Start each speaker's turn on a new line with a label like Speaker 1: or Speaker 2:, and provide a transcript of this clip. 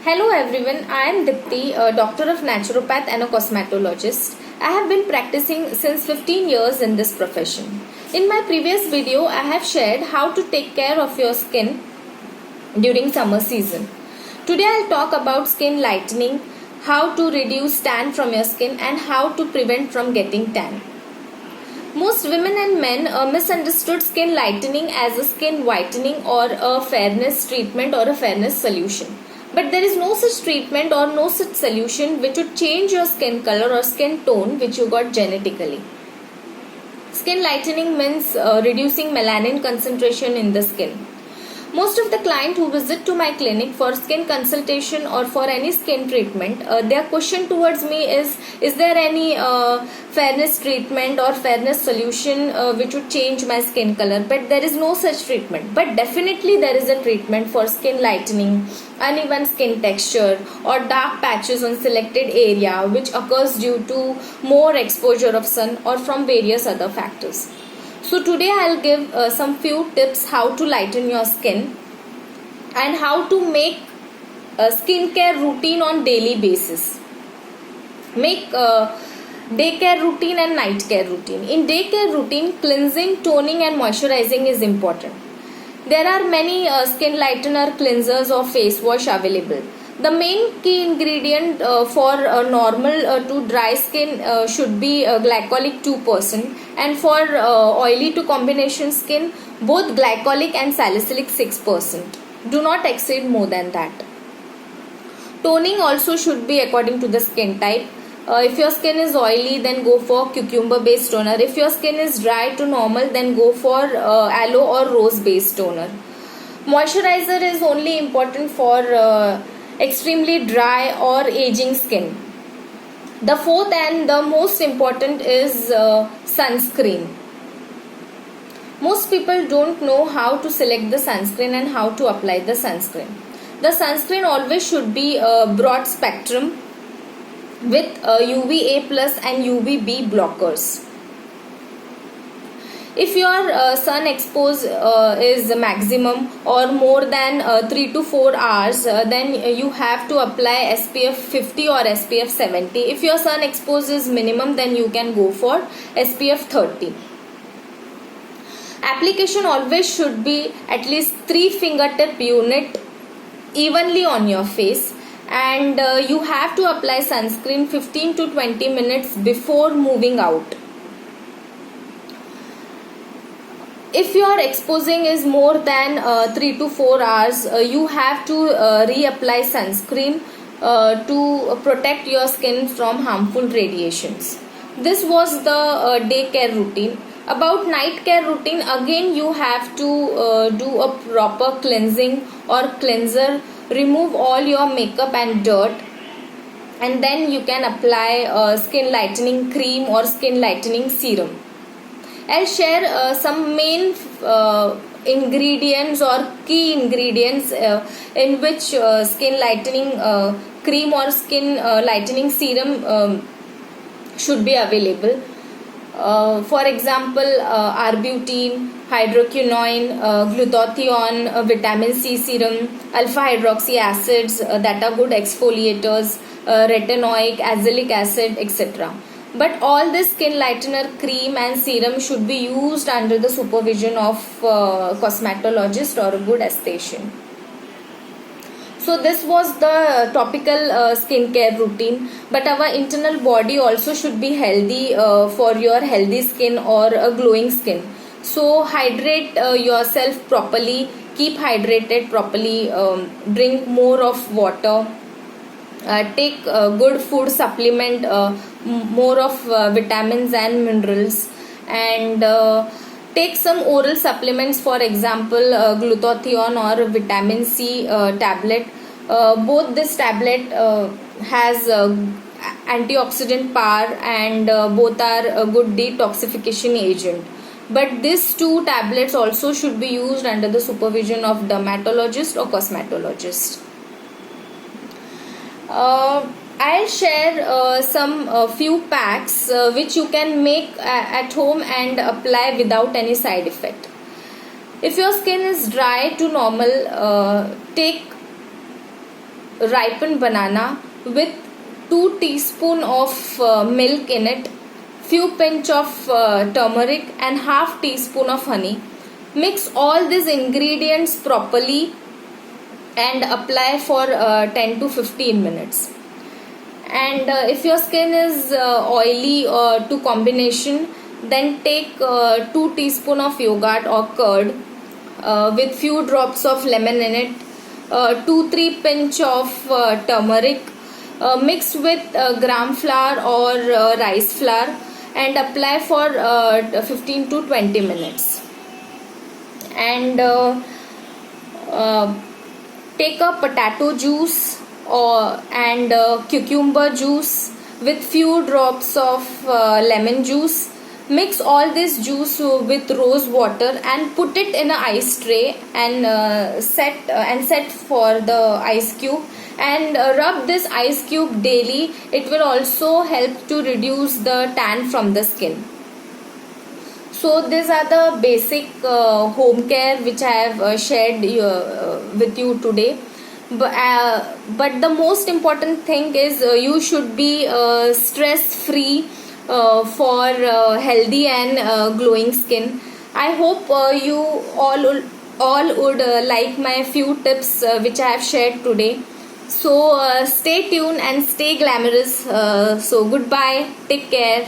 Speaker 1: Hello everyone, I am Dipti, a doctor of naturopath and a cosmetologist. I have been practicing since 15 years in this profession. In my previous video, I have shared how to take care of your skin during summer season. Today I'll talk about skin lightening, how to reduce tan from your skin and how to prevent from getting tan. Most women and men misunderstood skin lightening as a skin whitening or a fairness treatment or a fairness solution. But there is no such treatment or no such solution which would change your skin color or skin tone which you got genetically. Skin lightening means reducing melanin concentration in the skin. Most of the clients who visit to my clinic for skin consultation or for any skin treatment, their question towards me is there any fairness treatment or fairness solution which would change my skin color? But there is no such treatment. But definitely there is a treatment for skin lightening, uneven skin texture or dark patches on selected area which occurs due to more exposure of sun or from various other factors. So today I'll give some few tips how to lighten your skin and how to make a skincare routine on daily basis. Make day care routine and night care routine. In day care routine, cleansing, toning and moisturizing is important. There are many skin lightener cleansers or face wash available. The main key ingredient for normal to dry skin should be glycolic 2% and for oily to combination skin both glycolic and salicylic 6%. Do not exceed more than that. Toning also should be according to the skin type. If your skin is oily, then go for cucumber based toner. If your skin is dry to normal, then go for aloe or rose based toner. Moisturizer is only important for extremely dry or aging skin. The fourth and the most important is sunscreen. Most people don't know how to select the sunscreen and how to apply the sunscreen. The sunscreen always should be broad spectrum with UVA plus and UVB blockers. If your sun expose is maximum or more than 3 to 4 hours, then you have to apply SPF 50 or SPF 70. If your sun expose is minimum, then you can go for SPF 30. Application always should be at least 3 fingertip unit evenly on your face, and you have to apply sunscreen 15 to 20 minutes before moving out. If your exposing is more than 3 to 4 hours, you have to reapply sunscreen to protect your skin from harmful radiations. This was the day care routine. About night care routine, again you have to do a proper cleansing or cleanser, remove all your makeup and dirt, and then you can apply skin lightening cream or skin lightening serum. I'll share some main ingredients or key ingredients in which skin lightening cream or skin lightening serum should be available. For example, arbutin, hydroquinone, glutathione, vitamin C serum, alpha hydroxy acids that are good exfoliators, retinoic, azelaic acid, etc. But all this skin lightener cream and serum should be used under the supervision of cosmetologist or a good esthetician. So this was the topical skincare routine, but our internal body also should be healthy for your healthy skin or a glowing skin. So hydrate yourself properly, keep hydrated properly, drink more of water. Take good food supplement, more of vitamins and minerals, and take some oral supplements, for example glutathione or vitamin C tablet. Both this tablet has antioxidant power and both are a good detoxification agent. But these two tablets also should be used under the supervision of dermatologist or cosmetologist. I'll share some few packs which you can make at home and apply without any side effect. If your skin is dry to normal, take ripened banana with 2 teaspoon of milk in it, few pinch of turmeric and half teaspoon of honey. Mix all these ingredients properly and apply for 10 to 15 minutes. And if your skin is oily to combination, then take 2 teaspoon of yogurt or curd with few drops of lemon in it, 2-3 pinch of turmeric mixed with gram flour or rice flour, and apply for 15 to 20 minutes. And take a potato juice and cucumber juice with few drops of lemon juice. Mix all this juice with rose water and put it in an ice tray and set for the ice cube, and rub this ice cube daily. It will also help to reduce the tan from the skin. So these are the basic home care which I have shared with you today. But the most important thing is you should be stress free for healthy and glowing skin. I hope you all would like my few tips which I have shared today. So stay tuned and stay glamorous. So goodbye, take care.